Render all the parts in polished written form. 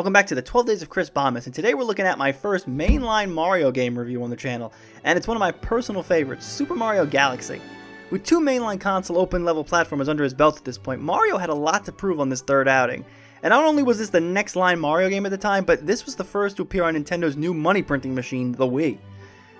Welcome back to the 12 Days of ChrisBondmas, and today we're looking at my first mainline Mario game review on the channel, and it's one of my personal favorites, Super Mario Galaxy. With two mainline console open-level platformers under his belt at this point, Mario had a lot to prove on this third outing. And not only was this the next line Mario game at the time, but this was the first to appear on Nintendo's new money-printing machine, the Wii.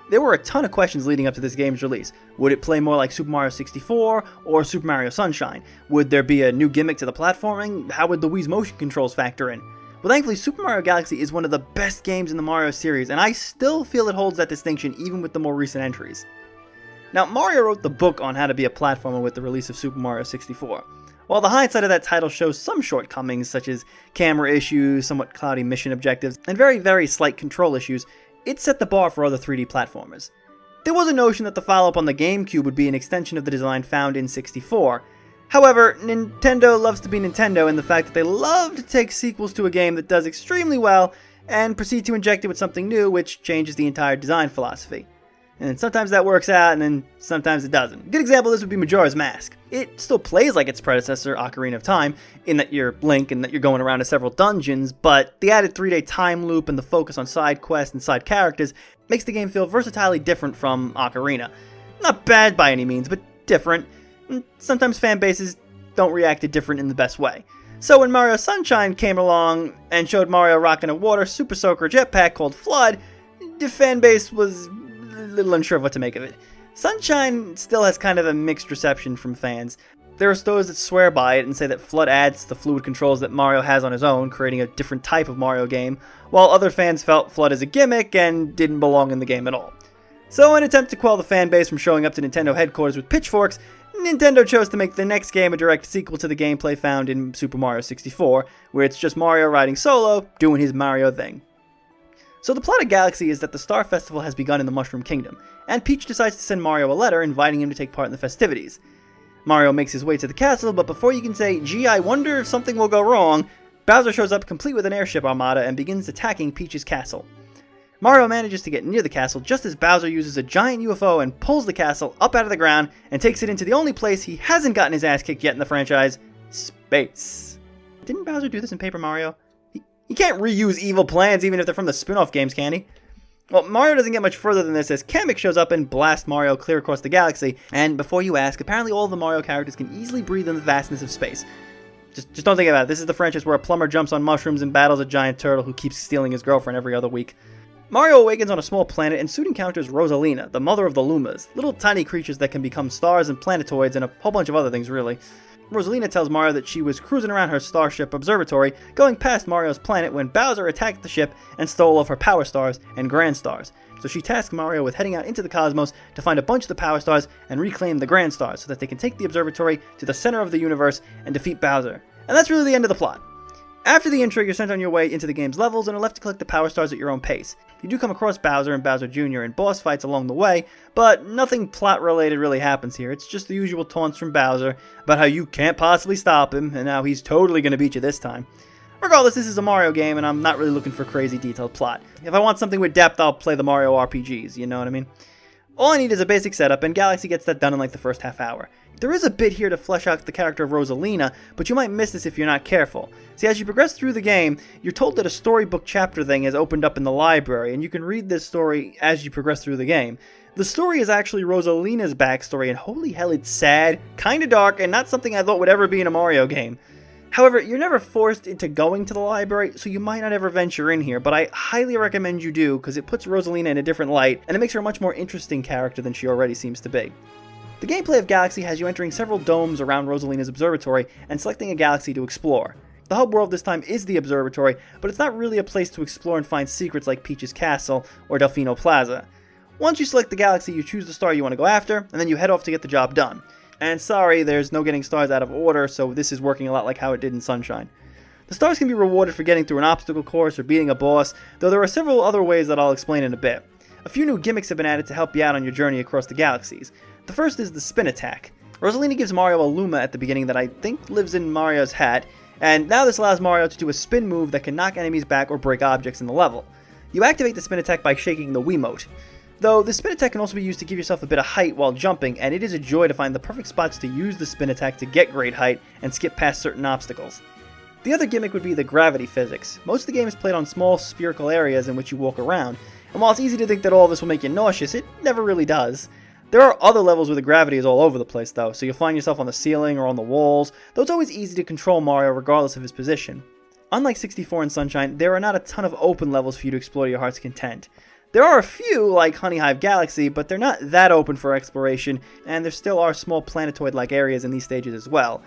There were a ton of questions leading up to this game's release. Would it play more like Super Mario 64 or Super Mario Sunshine? Would there be a new gimmick to the platforming? How would the Wii's motion controls factor in? Well, thankfully, Super Mario Galaxy is one of the best games in the Mario series, and I still feel it holds that distinction even with the more recent entries. Now, Mario wrote the book on how to be a platformer with the release of Super Mario 64. While the hindsight of that title shows some shortcomings, such as camera issues, somewhat cloudy mission objectives, and very slight control issues, it set the bar for other 3D platformers. There was a notion that the follow-up on the GameCube would be an extension of the design found in 64. However, Nintendo loves to be Nintendo in the fact that they love to take sequels to a game that does extremely well and proceed to inject it with something new, which changes the entire design philosophy. And sometimes that works out, and then sometimes it doesn't. A good example of this would be Majora's Mask. It still plays like its predecessor, Ocarina of Time, in that you're Link and that you're going around to several dungeons, but the added 3-day time loop and the focus on side quests and side characters makes the game feel versatilely different from Ocarina. Not bad by any means, but different. Sometimes fan bases don't react to different in the best way. So when Mario Sunshine came along and showed Mario rocking a water super soaker jetpack called Flood, the fan base was a little unsure of what to make of it. Sunshine still has kind of a mixed reception from fans. There are those that swear by it and say that Flood adds to the fluid controls that Mario has on his own, creating a different type of Mario game, while other fans felt Flood is a gimmick and didn't belong in the game at all. So in an attempt to quell the fan base from showing up to Nintendo headquarters with pitchforks, Nintendo chose to make the next game a direct sequel to the gameplay found in Super Mario 64, where it's just Mario riding solo, doing his Mario thing. So the plot of Galaxy is that the Star Festival has begun in the Mushroom Kingdom, and Peach decides to send Mario a letter inviting him to take part in the festivities. Mario makes his way to the castle, but before you can say, "Gee, I wonder if something will go wrong," Bowser shows up complete with an airship armada and begins attacking Peach's castle. Mario manages to get near the castle just as Bowser uses a giant UFO and pulls the castle up out of the ground and takes it into the only place he hasn't gotten his ass kicked yet in the franchise, space. Didn't Bowser do this in Paper Mario? He can't reuse evil plans even if they're from the spin-off games, can he? Well, Mario doesn't get much further than this as Kamek shows up and blasts Mario clear across the galaxy, and before you ask, apparently all of the Mario characters can easily breathe in the vastness of space. Just don't think about it. This is the franchise where a plumber jumps on mushrooms and battles a giant turtle who keeps stealing his girlfriend every other week. Mario awakens on a small planet and soon encounters Rosalina, the mother of the Lumas, little tiny creatures that can become stars and planetoids and a whole bunch of other things, really. Rosalina tells Mario that she was cruising around her starship observatory, going past Mario's planet when Bowser attacked the ship and stole all of her power stars and grand stars. So she tasks Mario with heading out into the cosmos to find a bunch of the power stars and reclaim the grand stars so that they can take the observatory to the center of the universe and defeat Bowser. And that's really the end of the plot. After the intro, you're sent on your way into the game's levels and are left to collect the power stars at your own pace. You do come across Bowser and Bowser Jr. in boss fights along the way, but nothing plot-related really happens here. It's just the usual taunts from Bowser about how you can't possibly stop him, and how he's totally going to beat you this time. Regardless, this is a Mario game, and I'm not really looking for crazy detailed plot. If I want something with depth, I'll play the Mario RPGs, you know what I mean? All I need is a basic setup, and Galaxy gets that done in like the first half hour. There is a bit here to flesh out the character of Rosalina, but you might miss this if you're not careful. See, as you progress through the game, you're told that a storybook chapter thing has opened up in the library, and you can read this story as you progress through the game. The story is actually Rosalina's backstory, and holy hell, it's sad, kinda dark, and not something I thought would ever be in a Mario game. However, you're never forced into going to the library, so you might not ever venture in here, but I highly recommend you do, because it puts Rosalina in a different light, and it makes her a much more interesting character than she already seems to be. The gameplay of Galaxy has you entering several domes around Rosalina's observatory and selecting a galaxy to explore. The hub world this time is the observatory, but it's not really a place to explore and find secrets like Peach's Castle or Delfino Plaza. Once you select the galaxy, you choose the star you want to go after, and then you head off to get the job done. And sorry, there's no getting stars out of order, so this is working a lot like how it did in Sunshine. The stars can be rewarded for getting through an obstacle course or beating a boss, though there are several other ways that I'll explain in a bit. A few new gimmicks have been added to help you out on your journey across the galaxies. The first is the spin attack. Rosalina gives Mario a Luma at the beginning that I think lives in Mario's hat, and now this allows Mario to do a spin move that can knock enemies back or break objects in the level. You activate the spin attack by shaking the Wiimote. Though the spin attack can also be used to give yourself a bit of height while jumping, and it is a joy to find the perfect spots to use the spin attack to get great height and skip past certain obstacles. The other gimmick would be the gravity physics. Most of the game is played on small spherical areas in which you walk around, and while it's easy to think that all of this will make you nauseous, it never really does. There are other levels where the gravity is all over the place though, so you'll find yourself on the ceiling or on the walls, though it's always easy to control Mario regardless of his position. Unlike 64 and Sunshine, there are not a ton of open levels for you to explore to your heart's content. There are a few, like Honey Hive Galaxy, but they're not that open for exploration, and there still are small planetoid-like areas in these stages as well.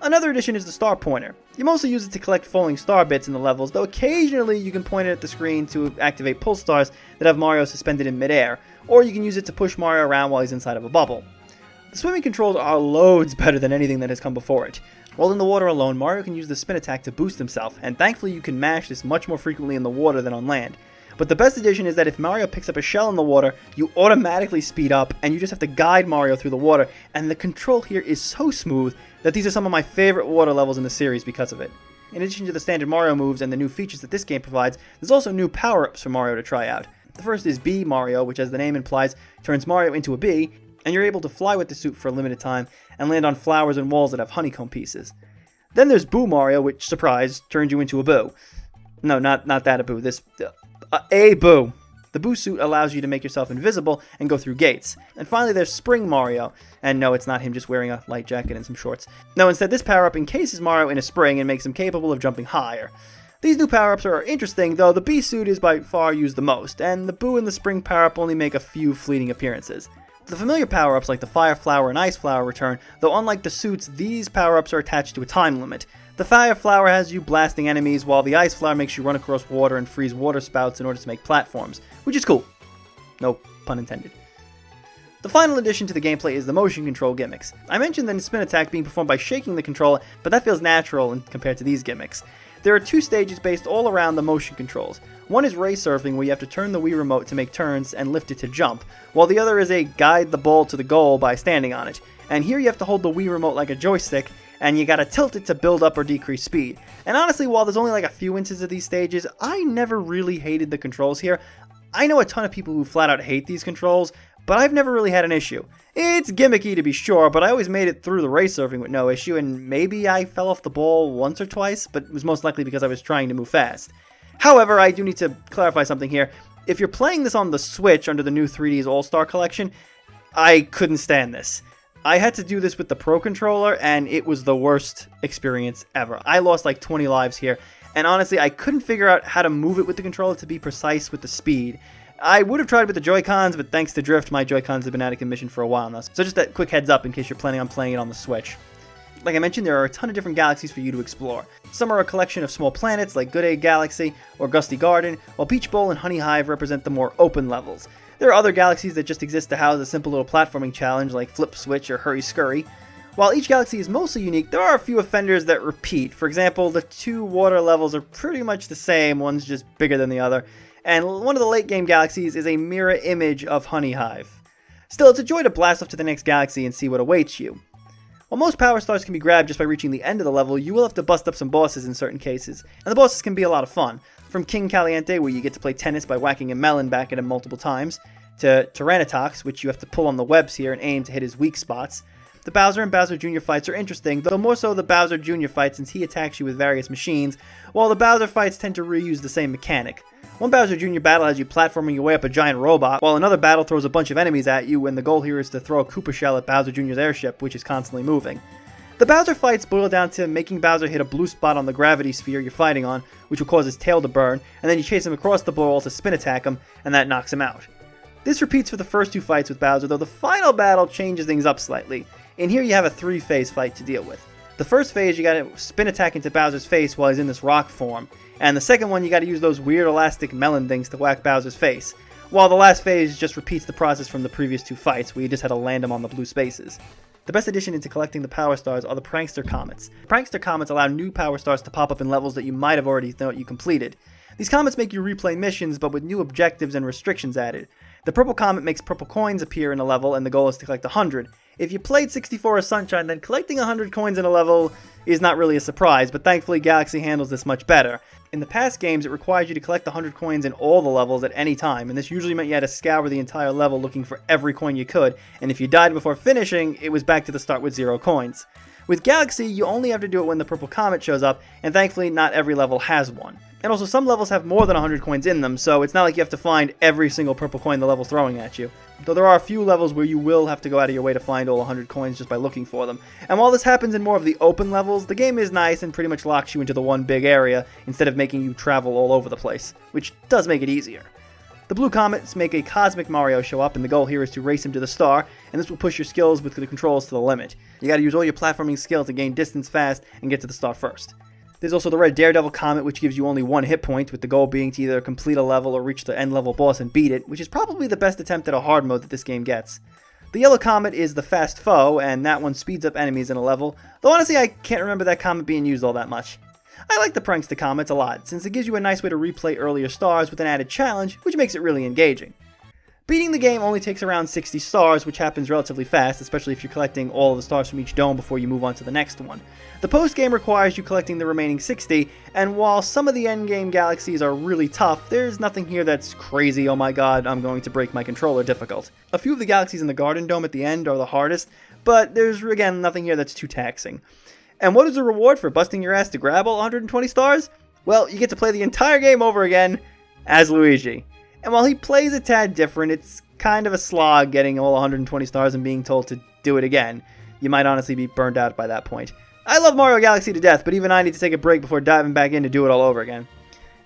Another addition is the star pointer. You mostly use it to collect falling star bits in the levels, though occasionally you can point it at the screen to activate pull stars that have Mario suspended in midair, or you can use it to push Mario around while he's inside of a bubble. The swimming controls are loads better than anything that has come before it. While in the water alone, Mario can use the spin attack to boost himself, and thankfully you can mash this much more frequently in the water than on land. But the best addition is that if Mario picks up a shell in the water, you automatically speed up, and you just have to guide Mario through the water, and the control here is so smooth that these are some of my favorite water levels in the series because of it. In addition to the standard Mario moves and the new features that this game provides, there's also new power-ups for Mario to try out. The first is Bee Mario, which as the name implies, turns Mario into a bee, and you're able to fly with the suit for a limited time and land on flowers and walls that have honeycomb pieces. Then there's Boo Mario, which, surprise, turns you into a boo. No, not that a boo, a boo. The boo suit allows you to make yourself invisible and go through gates. And finally there's Spring Mario, and no, it's not him just wearing a light jacket and some shorts. No, instead this power-up encases Mario in a spring and makes him capable of jumping higher. These new power-ups are interesting, though the bee suit is by far used the most, and the boo and the spring power-up only make a few fleeting appearances. The familiar power-ups like the Fire Flower and Ice Flower return, though unlike the suits, these power-ups are attached to a time limit. The Fire Flower has you blasting enemies, while the Ice Flower makes you run across water and freeze water spouts in order to make platforms, which is cool. No pun intended. The final addition to the gameplay is the motion control gimmicks. I mentioned the spin attack being performed by shaking the controller, but that feels natural compared to these gimmicks. There are two stages based all around the motion controls. One is ray surfing, where you have to turn the Wii remote to make turns and lift it to jump, while the other is a guide the ball to the goal by standing on it. And here you have to hold the Wii remote like a joystick, and you gotta tilt it to build up or decrease speed. And honestly, while there's only like a few instances of these stages, I never really hated the controls here. I know a ton of people who flat out hate these controls, but I've never really had an issue. It's gimmicky to be sure, but I always made it through the race surfing with no issue, and maybe I fell off the ball once or twice, but it was most likely because I was trying to move fast. However, I do need to clarify something here. If you're playing this on the Switch under the new 3Ds All-Star Collection, I couldn't stand this. I had to do this with the Pro Controller, and it was the worst experience ever. I lost like 20 lives here, and honestly, I couldn't figure out how to move it with the controller to be precise with the speed. I would have tried with the Joy-Cons, but thanks to Drift, my Joy-Cons have been out of commission for a while now. So just a quick heads up in case you're planning on playing it on the Switch. Like I mentioned, there are a ton of different galaxies for you to explore. Some are a collection of small planets like Good Egg Galaxy or Gusty Garden, while Peach Bowl and Honey Hive represent the more open levels. There are other galaxies that just exist to house a simple little platforming challenge like Flip Switch or Hurry Scurry. While each galaxy is mostly unique, there are a few offenders that repeat. For example, the two water levels are pretty much the same, one's just bigger than the other. And one of the late game galaxies is a mirror image of Honey Hive. Still, it's a joy to blast off to the next galaxy and see what awaits you. While most power stars can be grabbed just by reaching the end of the level, you will have to bust up some bosses in certain cases, and the bosses can be a lot of fun. From King Caliente, where you get to play tennis by whacking a melon back at him multiple times, to Tyranotox, which you have to pull on the webs here and aim to hit his weak spots. The Bowser and Bowser Jr. fights are interesting, though more so the Bowser Jr. fight since he attacks you with various machines, while the Bowser fights tend to reuse the same mechanic. One Bowser Jr. battle has you platforming your way up a giant robot, while another battle throws a bunch of enemies at you, and the goal here is to throw a Koopa shell at Bowser Jr.'s airship, which is constantly moving. The Bowser fights boil down to making Bowser hit a blue spot on the gravity sphere you're fighting on, which will cause his tail to burn, and then you chase him across the ball to spin attack him, and that knocks him out. This repeats for the first two fights with Bowser, though the final battle changes things up slightly. In here you have a three-phase fight to deal with. The first phase you gotta spin attack into Bowser's face while he's in this rock form, and the second one you gotta use those weird elastic melon things to whack Bowser's face, while the last phase just repeats the process from the previous two fights, where you just had to land him on the blue spaces. The best addition into collecting the Power Stars are the Prankster Comets. Prankster Comets allow new Power Stars to pop up in levels that you might have already thought you completed. These comets make you replay missions, but with new objectives and restrictions added. The Purple Comet makes purple coins appear in a level, and the goal is to collect 100. If you played 64 or Sunshine, then collecting 100 coins in a level is not really a surprise, but thankfully Galaxy handles this much better. In the past games, it required you to collect 100 coins in all the levels at any time, and this usually meant you had to scour the entire level looking for every coin you could, and if you died before finishing, it was back to the start with 0 coins. With Galaxy, you only have to do it when the purple comet shows up, and thankfully not every level has one. And also some levels have more than 100 coins in them, so it's not like you have to find every single purple coin the level's throwing at you. Though there are a few levels where you will have to go out of your way to find all 100 coins just by looking for them. And while this happens in more of the open levels, the game is nice and pretty much locks you into the one big area instead of making you travel all over the place, which does make it easier. The blue comets make a Cosmic Mario show up, and the goal here is to race him to the star, and this will push your skills with the controls to the limit. You gotta use all your platforming skill to gain distance fast and get to the star first. There's also the red Daredevil comet, which gives you only one hit point, with the goal being to either complete a level or reach the end level boss and beat it, which is probably the best attempt at a hard mode that this game gets. The yellow comet is the fast foe, and that one speeds up enemies in a level, though honestly I can't remember that comet being used all that much. I like the Prankster comets a lot, since it gives you a nice way to replay earlier stars with an added challenge, which makes it really engaging. Beating the game only takes around 60 stars, which happens relatively fast, especially if you're collecting all of the stars from each dome before you move on to the next one. The post-game requires you collecting the remaining 60, and while some of the endgame galaxies are really tough, there's nothing here that's crazy, oh my god, I'm going to break my controller difficult. A few of the galaxies in the Garden Dome at the end are the hardest, but there's again nothing here that's too taxing. And what is the reward for busting your ass to grab all 120 stars? Well, you get to play the entire game over again as Luigi. And while he plays a tad different, it's kind of a slog getting all 120 stars and being told to do it again. You might honestly be burned out by that point. I love Mario Galaxy to death, but even I need to take a break before diving back in to do it all over again.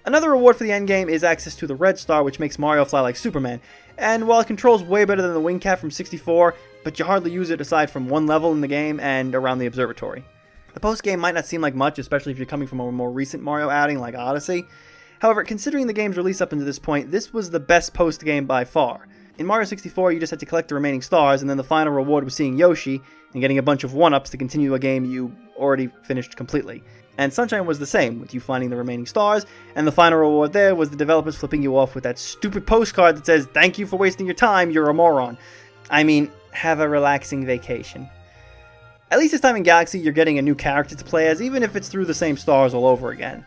Another reward for the endgame is access to the red star, which makes Mario fly like Superman. And while it controls way better than the Wing Cap from 64, but you hardly use it aside from one level in the game and around the observatory. The post-game might not seem like much, especially if you're coming from a more recent Mario outing like Odyssey. However, considering the game's release up until this point, this was the best post-game by far. In Mario 64, you just had to collect the remaining stars, and then the final reward was seeing Yoshi and getting a bunch of 1-ups to continue a game you already finished completely. And Sunshine was the same, with you finding the remaining stars, and the final reward there was the developers flipping you off with that stupid postcard that says, "Thank you for wasting your time, you're a moron." I mean, have a relaxing vacation. At least this time in Galaxy, you're getting a new character to play as, even if it's through the same stars all over again.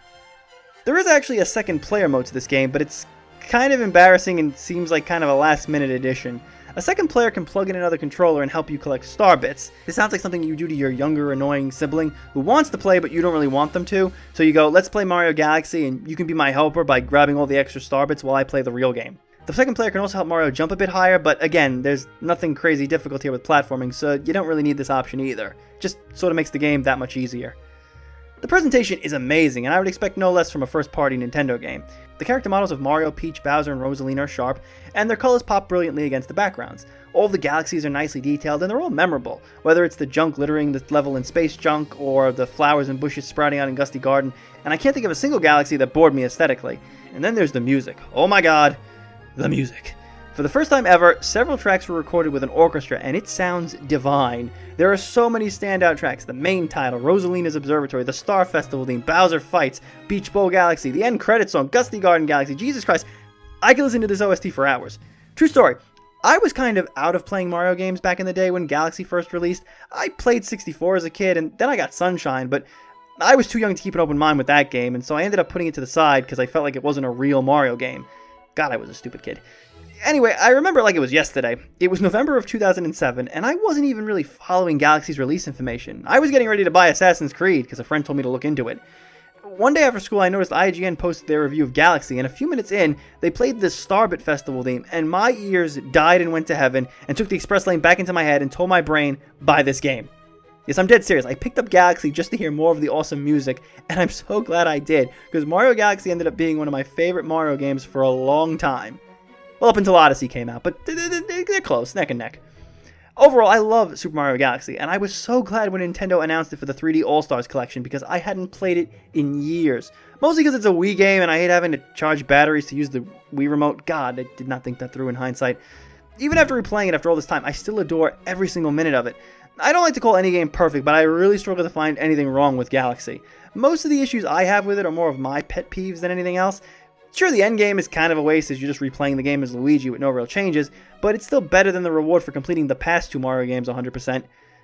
There is actually a second player mode to this game, but it's kind of embarrassing and seems like kind of a last-minute addition. A second player can plug in another controller and help you collect star bits. This sounds like something you do to your younger, annoying sibling who wants to play but you don't really want them to. So you go, let's play Mario Galaxy and you can be my helper by grabbing all the extra star bits while I play the real game. The second player can also help Mario jump a bit higher, but again, there's nothing crazy difficult here with platforming, so you don't really need this option either. Just sort of makes the game that much easier. The presentation is amazing, and I would expect no less from a first-party Nintendo game. The character models of Mario, Peach, Bowser, and Rosalina are sharp, and their colors pop brilliantly against the backgrounds. All of the galaxies are nicely detailed, and they're all memorable, whether it's the junk littering the level in Space Junk, or the flowers and bushes sprouting out in Gusty Garden, and I can't think of a single galaxy that bored me aesthetically. And then there's the music. Oh my god, the music. For the first time ever, several tracks were recorded with an orchestra, and it sounds divine. There are so many standout tracks: the main title, Rosalina's Observatory, the Star Festival theme, Bowser Fights, Beach Bowl Galaxy, the end credits song, Gusty Garden Galaxy. Jesus Christ, I could listen to this OST for hours. True story, I was kind of out of playing Mario games back in the day when Galaxy first released. I played 64 as a kid, and then I got Sunshine, but I was too young to keep an open mind with that game, and so I ended up putting it to the side because I felt like it wasn't a real Mario game. God, I was a stupid kid. Anyway, I remember it like it was yesterday. It was November of 2007, and I wasn't even really following Galaxy's release information. I was getting ready to buy Assassin's Creed because a friend told me to look into it. One day after school, I noticed IGN posted their review of Galaxy, and a few minutes in, they played this Starbit Festival theme, and my ears died and went to heaven, and took the express lane back into my head and told my brain, buy this game. Yes, I'm dead serious. I picked up Galaxy just to hear more of the awesome music, and I'm so glad I did, because Mario Galaxy ended up being one of my favorite Mario games for a long time. Well, up until Odyssey came out, but they're close, neck and neck. Overall, I love Super Mario Galaxy, and I was so glad when Nintendo announced it for the 3D All-Stars collection because I hadn't played it in years. Mostly because it's a Wii game and I hate having to charge batteries to use the Wii remote. God, I did not think that through in hindsight. Even after replaying it after all this time, I still adore every single minute of it. I don't like to call any game perfect, but I really struggle to find anything wrong with Galaxy. Most of the issues I have with it are more of my pet peeves than anything else. Sure, the endgame is kind of a waste as you're just replaying the game as Luigi with no real changes, but it's still better than the reward for completing the past two Mario games 100%.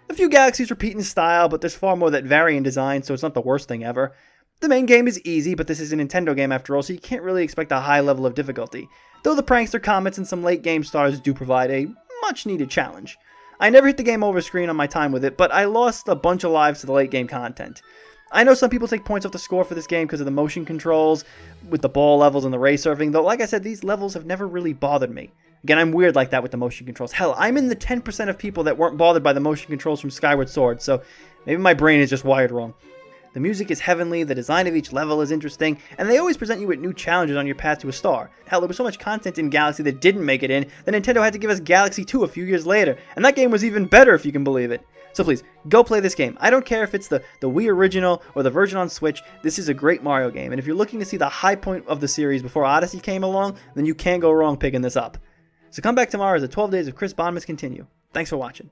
A few galaxies repeat in style, but there's far more that vary in design, so it's not the worst thing ever. The main game is easy, but this is a Nintendo game after all, so you can't really expect a high level of difficulty, though the Prankster Comets and some late game stars do provide a much needed challenge. I never hit the game over screen on my time with it, but I lost a bunch of lives to the late game content. I know some people take points off the score for this game because of the motion controls with the ball levels and the ray surfing, though like I said, these levels have never really bothered me. Again, I'm weird like that with the motion controls. Hell, I'm in the 10% of people that weren't bothered by the motion controls from Skyward Sword, so maybe my brain is just wired wrong. The music is heavenly, the design of each level is interesting, and they always present you with new challenges on your path to a star. Hell, there was so much content in Galaxy that didn't make it in that Nintendo had to give us Galaxy 2 a few years later, and that game was even better if you can believe it. So please, go play this game. I don't care if it's the Wii original or the version on Switch, this is a great Mario game, and if you're looking to see the high point of the series before Odyssey came along, then you can't go wrong picking this up. So come back tomorrow as the 12 Days of ChrisBondmas continue. Thanks for watching.